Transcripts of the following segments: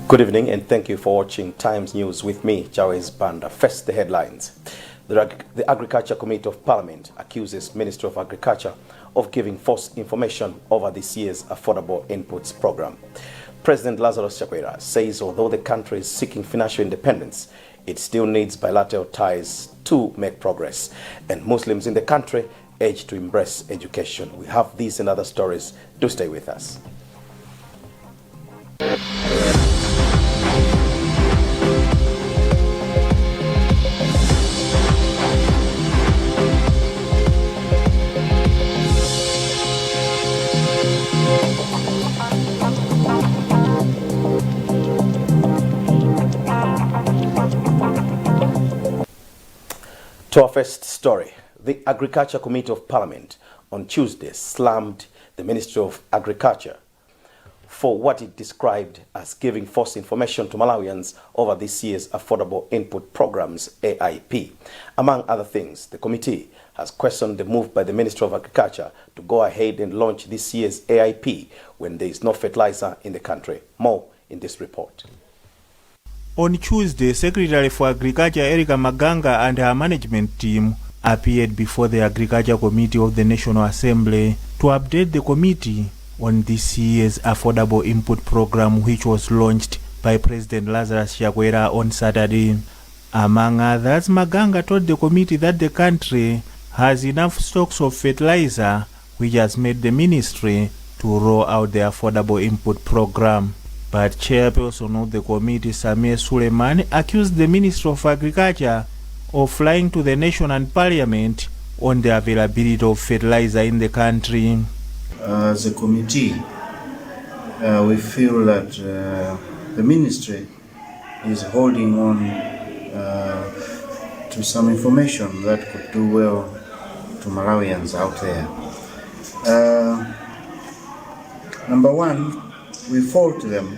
Good evening and thank you for watching Times News with me, Jawez Banda. First, the headlines. The Agriculture Committee of Parliament accuses Minister of Agriculture of giving false information over this year's Affordable Inputs Program. President Lazarus Chakwera says although the country is seeking financial independence, it still needs bilateral ties to make progress. And Muslims in the country urged to embrace education. We have these and other stories. Do stay with us. To our first story, the Agriculture Committee of Parliament on Tuesday slammed the Ministry of Agriculture for what it described as giving false information to Malawians over this year's Affordable Input Program's AIP. Among other things, the committee has questioned the move by the Ministry of Agriculture to go ahead and launch this year's AIP when there is no fertilizer in the country. More in this report. On Tuesday, Secretary for Agriculture Erica Maganga and her management team appeared before the Agriculture Committee of the National Assembly to update the committee on this year's Affordable Input Program, which was launched by President Lazarus Chakwera on Saturday. Among others, Maganga told the committee that the country has enough stocks of fertilizer, which has made the ministry to roll out the Affordable Input Program. But chairperson of the committee, Samir Suleiman, accused the Minister of Agriculture of lying to the nation and parliament on the availability of fertilizer in the country. As a committee, we feel that the ministry is holding on to some information that could do well to Malawians out there. Number one, we fault them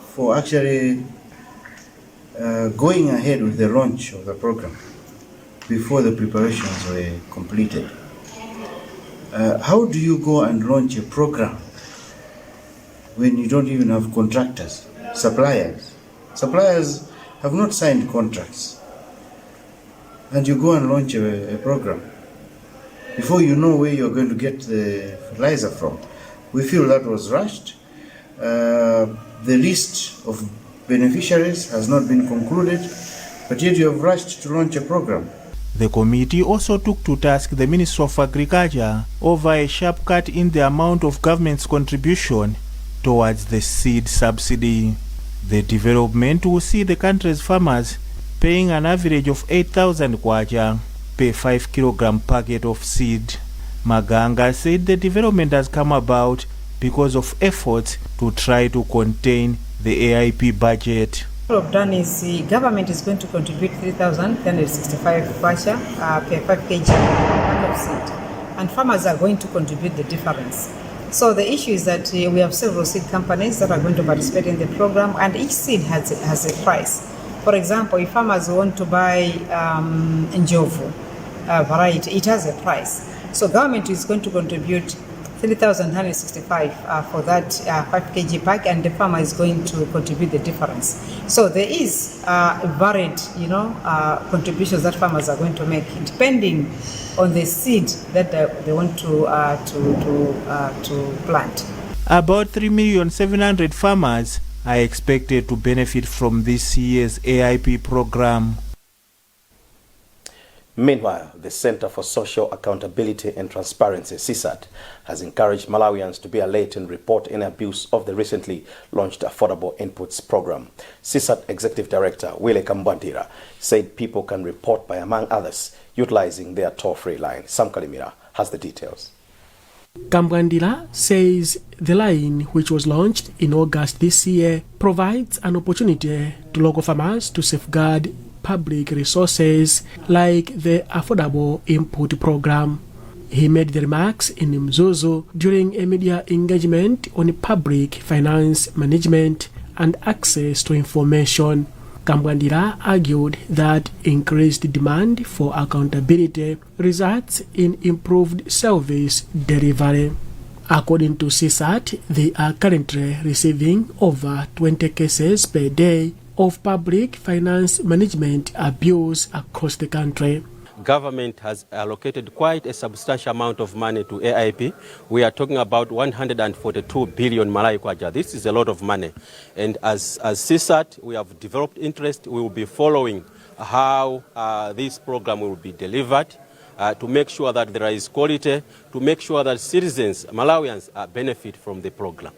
for actually going ahead with the launch of the program before the preparations were completed. How do you go and launch a program when you don't even have contractors, suppliers? Suppliers have not signed contracts. And you go and launch a program before you know where you're going to get the fertilizer from. We feel that was rushed. The list of beneficiaries has not been concluded, but yet you have rushed to launch a program. The committee also took to task the Minister of Agriculture over a sharp cut in the amount of government's contribution towards the seed subsidy. The development will see the country's farmers paying an average of 8,000 kwacha per 5 kilogram packet of seed. Maganga said the development has come about because of efforts to try to contain the AIP budget. What we've done is the government is going to contribute 3,365 kwacha per 5 kg pack of seed, and farmers are going to contribute the difference. So the issue is that we have several seed companies that are going to participate in the program, and each seed has a price. For example, if farmers want to buy Njovu variety, it has a price. So government is going to contribute 3,165 for that 5 kg pack, and the farmer is going to contribute the difference. So there is varied, contributions that farmers are going to make depending on the seed that they want to plant. About 3,700,000 farmers are expected to benefit from this year's AIP program. Meanwhile, the Center for Social Accountability and Transparency, CSAT, has encouraged Malawians to be alert and report any abuse of the recently launched Affordable Inputs Program. CSAT Executive Director Wile Kambwandira said people can report by, among others, utilizing their toll-free line. Sam Kalimira has the details. Kambwandira says the line, which was launched in August this year, provides an opportunity to local farmers to safeguard public resources like the Affordable Input Program. He made the remarks in Mzuzu during a media engagement on public finance management and access to information. Kambwandira argued that increased demand for accountability results in improved service delivery. According to CSAT, they are currently receiving over 20 cases per day of public finance management abuse across the country. Government has allocated quite a substantial amount of money to AIP. We are talking about 142 billion Malawi Kwacha. This is a lot of money. And as CSAT, we have developed interest. We will be following how this program will be delivered to make sure that there is quality, to make sure that citizens, Malawians, benefit from the program.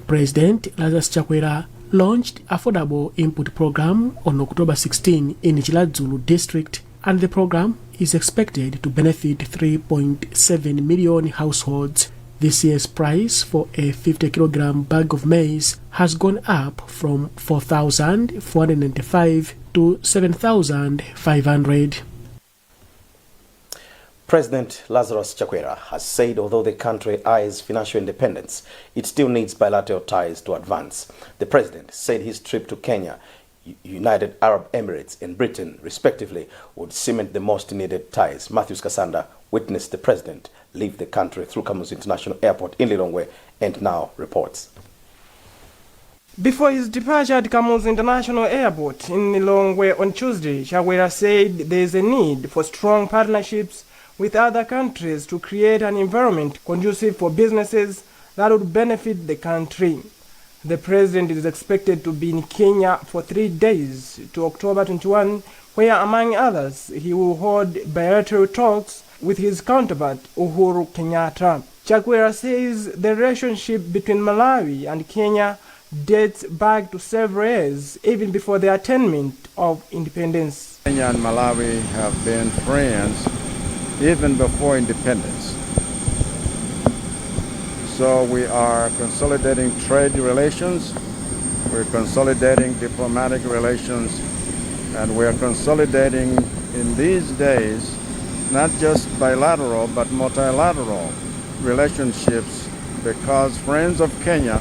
President Lazarus Chakwera launched Affordable Input Program on October 16 in Chiladzulu district, and the program is expected to benefit 3.7 million households. This year's price for a 50-kilogram bag of maize has gone up from 4,495 to 7,500. President Lazarus Chakwera has said although the country eyes financial independence, it still needs bilateral ties to advance. The president said his trip to Kenya, United Arab Emirates and Britain, respectively, would cement the most needed ties. Matthews Kasanda witnessed the president leave the country through Kamuzu International Airport in Lilongwe and now reports. Before his departure at Kamuzu International Airport in Lilongwe on Tuesday, Chakwera said there is a need for strong partnerships with other countries to create an environment conducive for businesses that would benefit the country. The president is expected to be in Kenya for 3 days to October 21, where, among others, he will hold bilateral talks with his counterpart, Uhuru Kenyatta. Chakwera says the relationship between Malawi and Kenya dates back to several years, even before the attainment of independence. Kenya and Malawi have been friends even before independence. So we are consolidating trade relations, we're consolidating diplomatic relations, and we're consolidating in these days not just bilateral but multilateral relationships, because friends of Kenya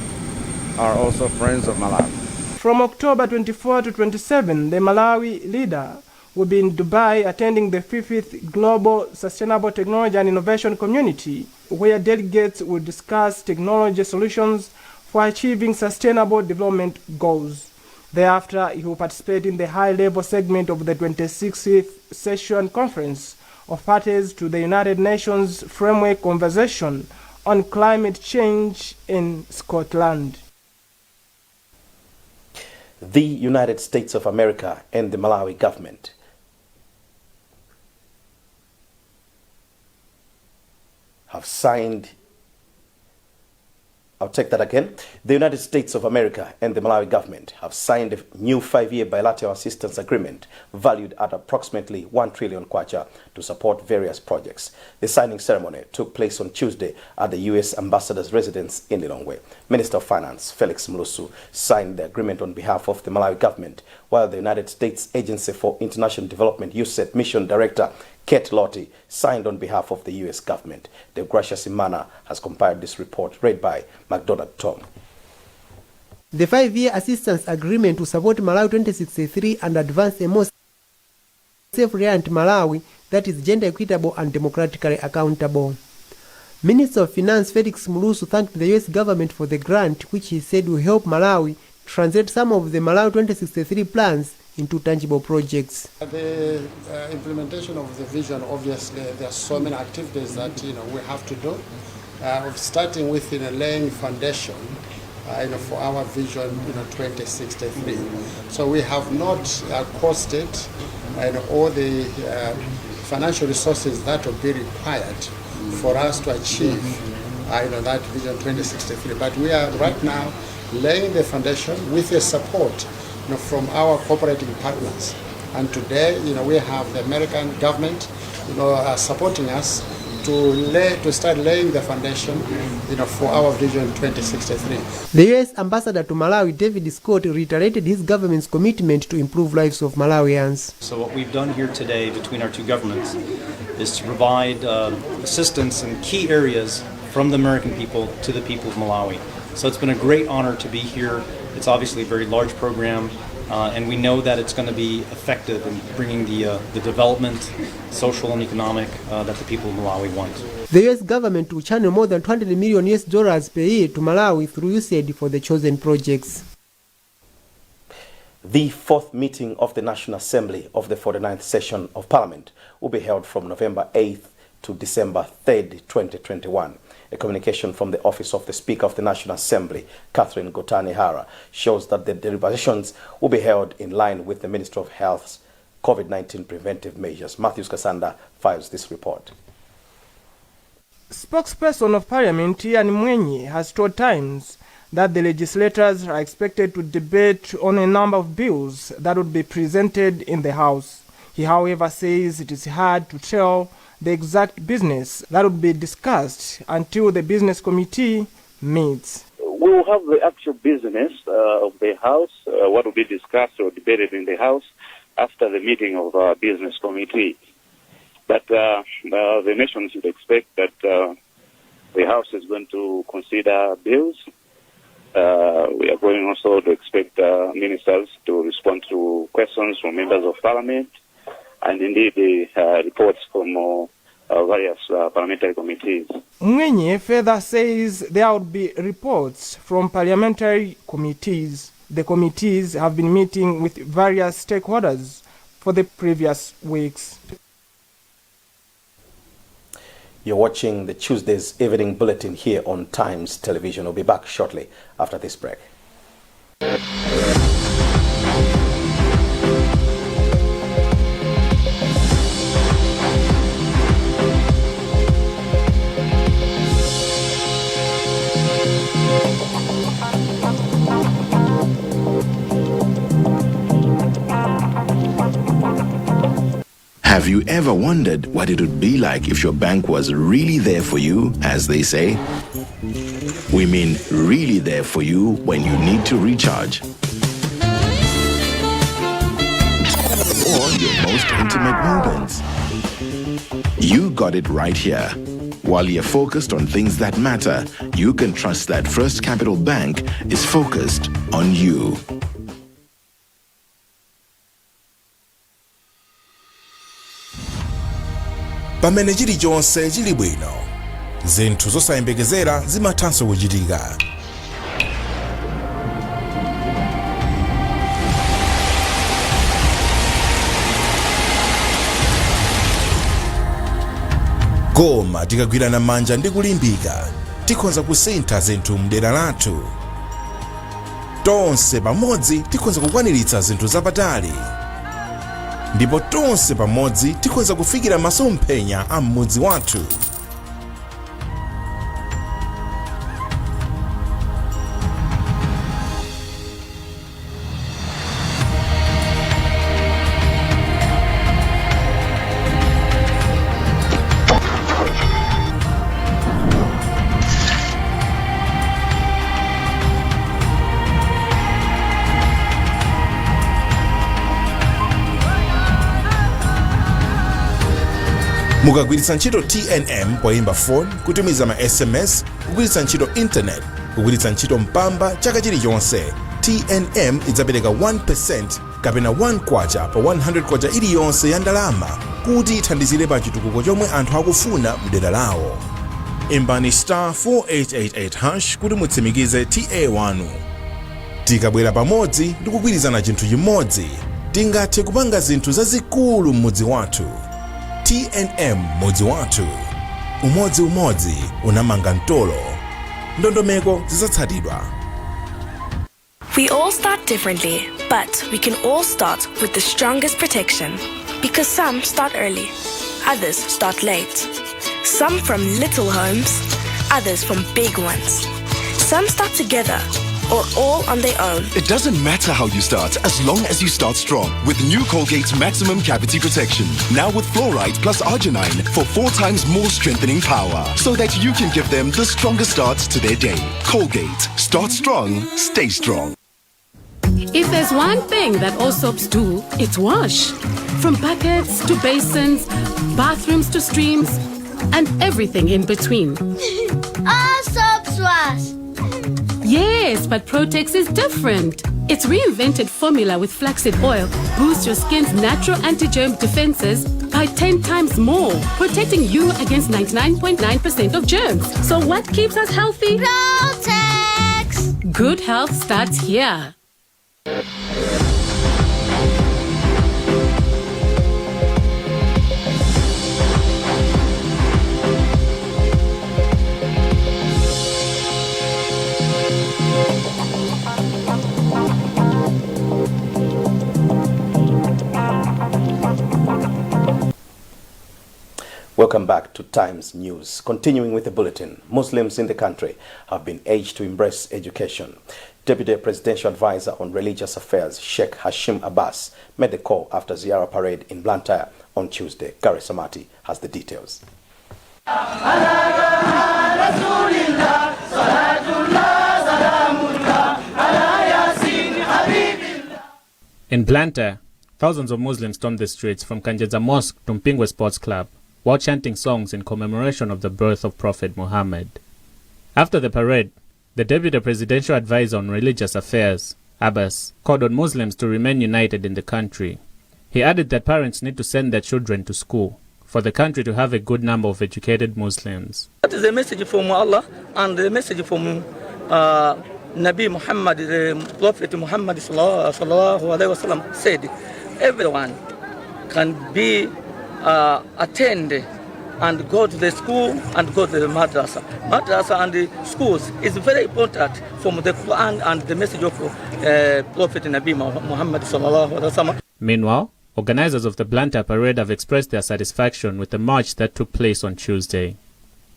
are also friends of Malawi. From October 24 to 27, the Malawi leader will be in Dubai attending the 5th Global Sustainable Technology and Innovation Community, where delegates will discuss technology solutions for achieving sustainable development goals. Thereafter, he will participate in the high-level segment of the 26th Session Conference of Parties to the United Nations Framework Conversation on Climate Change in Scotland. The United States of America and the Malawi government have signed, I'll take that again. The United States of America and the Malawi government have signed a new 5-year bilateral assistance agreement valued at approximately 1 trillion kwacha to support various projects. The signing ceremony took place on Tuesday at the U.S. Ambassador's residence in Lilongwe. Minister of Finance Felix Mlusu signed the agreement on behalf of the Malawi government, while the United States Agency for International Development USAID Mission Director Kate Lottie signed on behalf of the U.S. government. Deogracia Simana has compiled this report, read by McDonald Tom. The 5-year assistance agreement to support Malawi 2063 and advance a more self-reliant Malawi that is gender equitable and democratically accountable. Minister of Finance Felix Mlusu thanked the U.S. government for the grant, which he said will help Malawi translate some of the Malawi 2063 plans into tangible projects. The implementation of the vision, obviously, there are so many activities that we have to do. Starting with laying foundation, for our vision, 2063. So we have not costed all the financial resources that will be required for us to achieve, that vision 2063. But we are right now laying the foundation with the support from our cooperating partners, and today, we have the American government, supporting us to start laying the foundation, for our vision 2063. The U.S. Ambassador to Malawi, David Scott, reiterated his government's commitment to improve lives of Malawians. So what we've done here today between our two governments is to provide assistance in key areas from the American people to the people of Malawi. So it's been a great honor to be here. It's obviously a very large program. and we know that it's going to be effective in bringing the development, social and economic, that the people of Malawi want. The US government will channel more than $200 million per year to Malawi through USAID for the chosen projects. The fourth meeting of the National Assembly of the 49th session of Parliament will be held from November 8th to December 3rd, 2021. A communication from the Office of the Speaker of the National Assembly, Catherine Gotani-Hara, shows that the deliberations will be held in line with the Ministry of Health's COVID-19 preventive measures. Matthews Kasanda files this report. Spokesperson of Parliament Ian Mwenye has told Times that the legislators are expected to debate on a number of bills that would be presented in the House. He, however, says it is hard to tell the exact business that would be discussed until the Business Committee meets. We will have the actual business of the House, what will be discussed or debated in the House after the meeting of the Business Committee. But the nation should expect that the House is going to consider bills. We are going also to expect ministers to respond to questions from members of Parliament and indeed the reports from various parliamentary committees. Mwenye further says there would be reports from parliamentary committees. The committees have been meeting with various stakeholders for the previous weeks. You're watching the Tuesday's Evening Bulletin here on Times Television. We'll be back shortly after this break. Have you ever wondered what it would be like if your bank was really there for you, as they say? We mean really there for you when you need to recharge. Or your most intimate moments. You got it right here. While you're focused on things that matter, you can trust that First Capital Bank is focused on you. pamene chilichonse chili bwino zinthu zosayembekezera zimathanso kuchitika. koma tikagwirana manja ndi kulimbika tikhoza kusintha zinthu mdera lathu. tonse pamodzi tikhoza kukwaniritsa zinthu zapatali. ndipo tonse pamodzi tikhoza kufikira masomphenya a m'mudzi wathu. mukagwiritsa ntchito TNM poyimba phone, kutumiza ma SMS, kugwiritsa ntchito internet, kugwiritsa ntchito mpamba chaka chilichonse, TNM idzapereka 1% kapena 1 kwacha pa 100 kwacha iliyonse ya ndalama kuti ithandizire pa chitukuko chomwe anthu akufuna mdera lawo. imbani star 4888# kuti mutsimikize TA wanu. tikabwera pamodzi ndi kugwirizana chinthu chimodzi tingathe kupanga zinthu zazikulu m'mudzi wathu. TNM mudzi wathu. Umodzi unamanga mtolo. ndondomeko zizatsatidwa. We all start differently, but we can all start with the strongest protection. Because some start early, others start late. Some from little homes, others from big ones. Some start together, or all on their own. It doesn't matter how you start, as long as you start strong. With new Colgate Maximum Cavity Protection. Now with fluoride plus arginine for 4 times more strengthening power. So that you can give them the strongest start to their day. Colgate. Start strong, stay strong. If there's one thing that all soaps do, it's wash. From buckets to basins, bathrooms to streams, and everything in between. All soaps wash. Yes, but Protex is different. Its reinvented formula with flaxseed oil boosts your skin's natural anti-germ defenses by 10 times more, protecting you against 99.9% of germs. So what keeps us healthy? Protex! Good health starts here. Welcome back to Times News. Continuing with the bulletin, Muslims in the country have been urged to embrace education. Deputy Presidential Advisor on Religious Affairs, Sheikh Hashim Abbas, made the call after Ziyara parade in Blantyre on Tuesday. Gary Samati has the details. In Blantyre, thousands of Muslims stormed the streets from Kanjeza Mosque to Mpingwe Sports Club, while chanting songs in commemoration of the birth of Prophet Muhammad. After the parade, the Deputy Presidential Advisor on Religious Affairs, Abbas, called on Muslims to remain united in the country. He added that parents need to send their children to school for the country to have a good number of educated Muslims. That is a message from Allah and the message from Nabi Muhammad, the Prophet Muhammad sallallahu alaihi wasallam said, everyone can be attend and go to the school and go to the madrasa. Madrasa and the schools is very important from the Quran and the message of Prophet Nabi Muhammad sallallahu alaihi wasallam. Meanwhile, organizers of the Blantyre parade have expressed their satisfaction with the march that took place on Tuesday.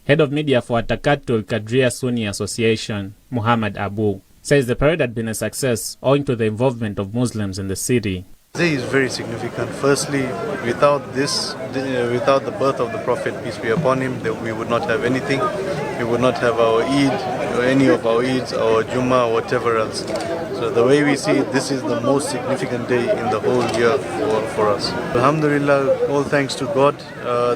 Head of media for Atakatul Kadria Sunni Association, Muhammad Abu, says the parade had been a success owing to the involvement of Muslims in the city. Today is very significant. Firstly, without the birth of the Prophet, peace be upon him, we would not have anything. We would not have our Eid, or any of our Eids, our Jummah, or whatever else. So the way we see it, this is the most significant day in the whole year for us. Alhamdulillah, all thanks to God.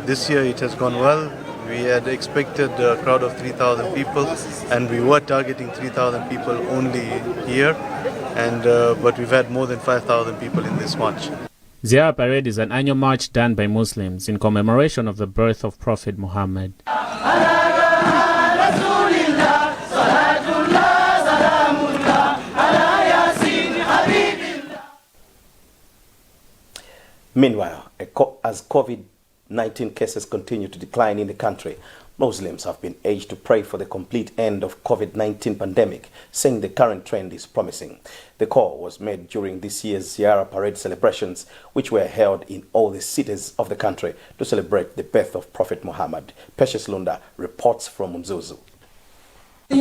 This year it has gone well. We had expected a crowd of 3,000 people, and we were targeting 3,000 people only here. But we've had more than 5,000 people in this march. Ziyara Parade is an annual march done by Muslims in commemoration of the birth of Prophet Muhammad. Meanwhile, as COVID-19 cases continue to decline in the country, Muslims have been urged to pray for the complete end of COVID-19 pandemic, saying the current trend is promising. The call was made during this year's Ziyara Parade celebrations, which were held in all the cities of the country to celebrate the birth of Prophet Muhammad. Precious Lunda reports from Mzuzu. In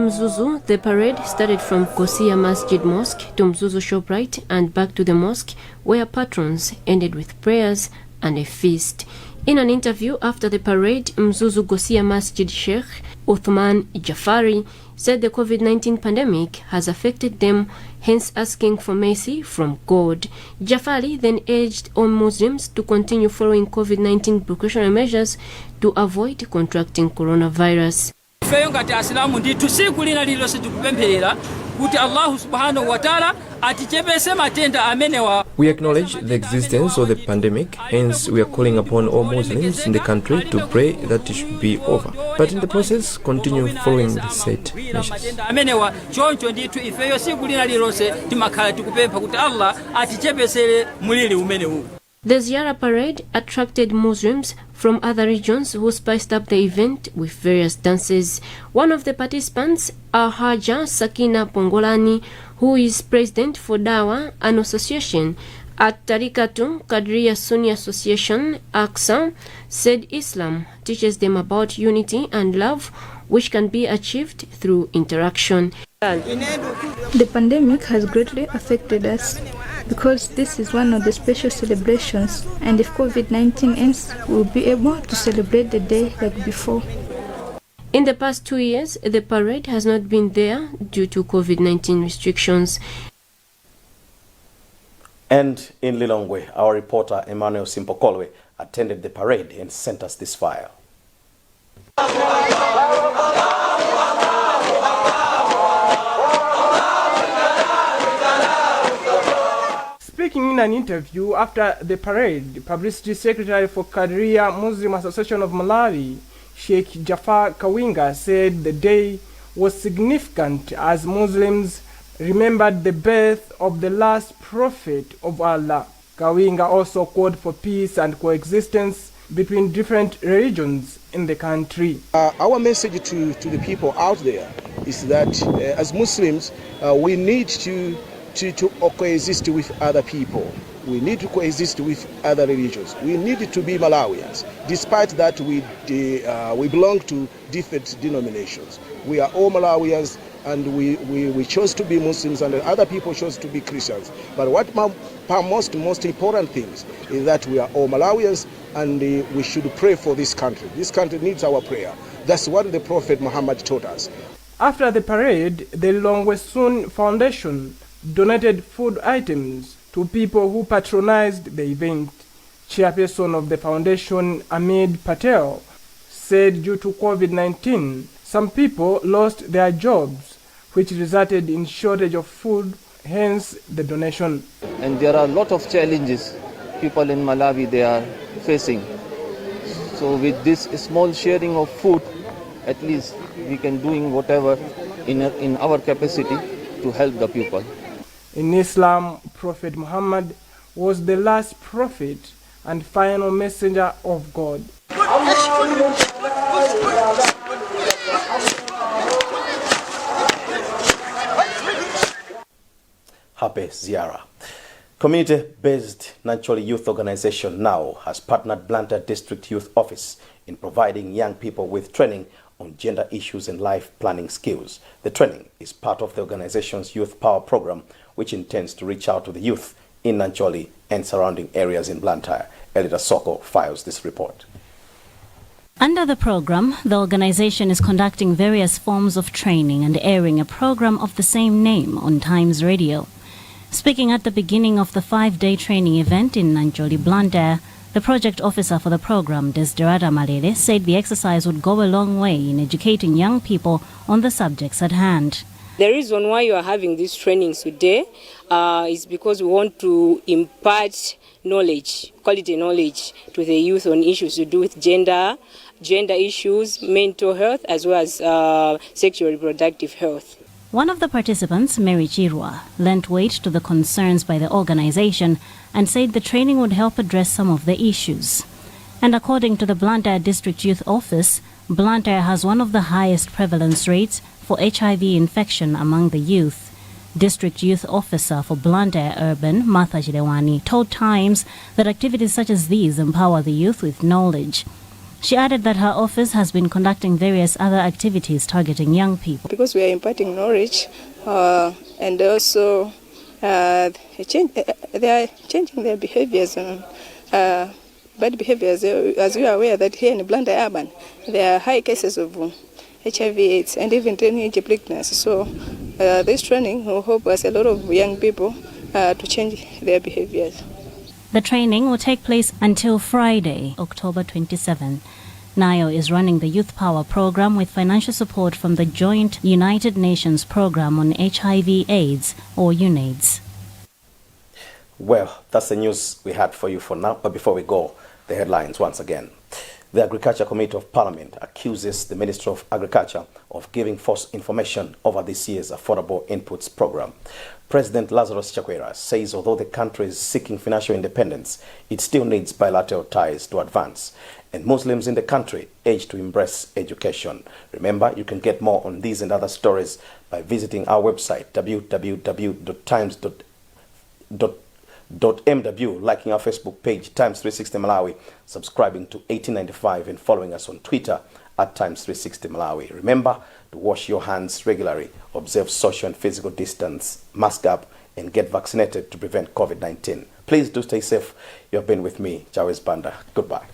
Mzuzu, the parade started from Kosia Masjid Mosque to Mzuzu Shoprite and back to the mosque, where patrons ended with prayers and a feast. In an interview after the parade, Mzuzu Kosia Masjid Sheikh Uthman Jafari said the COVID-19 pandemic has affected them, hence asking for mercy from God. Jafari then urged all Muslims to continue following COVID-19 precautionary measures to avoid contracting coronavirus. Feyo ngati asilamu ndithu siku lina lililonse tikupempherera kuti Allah subhanahu wa ta'ala atichepese matenda amenewa. We acknowledge the existence of the pandemic, hence we are calling upon all Muslims in the country to pray that it should be over. But in the process, continue following the set measures. Amenewa choncho ndithu ifeyo siku lina lililonse timakhala tikupempha kuti Allah atichepesere mulili umenewu. The Ziyara Parade attracted Muslims from other regions who spiced up the event with various dances. One of the participants, Alhaja Sakina Pongolani, who is president for Dawa, an association at Tarikatu Kadriya Sunni Association, AXA, said Islam teaches them about unity and love, which can be achieved through interaction. The pandemic has greatly affected us because this is one of the special celebrations, and if COVID-19 ends, we'll be able to celebrate the day like before. In the past 2 years, the parade has not been there due to COVID-19 restrictions. And in Lilongwe, our reporter Emmanuel Simpokolwe attended the parade and sent us this file. Speaking in an interview after the parade, Publicity Secretary for Kadria Muslim Association of Malawi, Sheikh Jafar Kawinga, said the day was significant as Muslims remembered the birth of the last prophet of Allah. Kawinga also called for peace and coexistence between different religions in the country. Our message to the people out there is that as Muslims, we need to coexist with other people. We need to coexist with other religions. We need to be Malawians, despite that we belong to different denominations. We are all Malawians, and we chose to be Muslims, and other people chose to be Christians. But what most important things is that we are all Malawians, and we should pray for this country. This country needs our prayer. That's what the Prophet Muhammad taught us. After the parade, the Lilongwe Sun Foundation donated food items to people who patronized the event. Chairperson of the foundation, Amid Patel, said due to COVID-19, some people lost their jobs, which resulted in shortage of food, hence the donation. And there are a lot of challenges people in Malawi they are facing. So with this small sharing of food, at least we can do whatever in our capacity to help the people. In Islam, Prophet Muhammad was the last prophet and final messenger of God. Happy Ziara. Community-based Naturally Youth Organization NOW has partnered Blantyre District Youth Office in providing young people with training on gender issues and life planning skills. The training is part of the organization's Youth Power program, which intends to reach out to the youth in Nancholi and surrounding areas in Blantyre. Elida Soko files this report. Under the program, the organization is conducting various forms of training and airing a program of the same name on Times Radio. Speaking at the beginning of the 5-day training event in Nancholi, Blantyre, the project officer for the program, Desiderata Malele, said the exercise would go a long way in educating young people on the subjects at hand. The reason why you are having these trainings today is because we want to impart knowledge, quality knowledge to the youth on issues to do with gender issues, mental health, as well as sexual reproductive health. One of the participants, Mary Chirwa, lent weight to the concerns by the organization and said the training would help address some of the issues. And according to the Blantyre District Youth Office, Blantyre has one of the highest prevalence rates for HIV infection among the youth. District Youth Officer for Blantyre Urban, Martha Chilewani, told Times that activities such as these empower the youth with knowledge. She added that her office has been conducting various other activities targeting young people. Because we are imparting knowledge and also they are changing their behaviors, bad behaviors. As we are aware that here in Blantyre Urban, there are high cases of HIV/AIDS and even teenage pregnancy. So this training will help us, a lot of young people, to change their behaviors. The training will take place until Friday, October 27. NIO is running the Youth Power program with financial support from the Joint United Nations Program on HIV/AIDS, or UNAIDS. Well, that's the news we had for you for now. But before we go, the headlines once again. The Agriculture Committee of Parliament accuses the Minister of Agriculture of giving false information over this year's Affordable Inputs Program. President Lazarus Chakwera says although the country is seeking financial independence, it still needs bilateral ties to advance. And Muslims in the country urged to embrace education. Remember, you can get more on these and other stories by visiting our website, www.times.mw, liking our Facebook page, Times 360 Malawi, subscribing to 1895 and following us on Twitter at Times 360 Malawi. Remember to wash your hands regularly, observe social and physical distance, mask up, and get vaccinated to prevent COVID-19. Please do stay safe. You have been with me, Jawes Banda. Goodbye.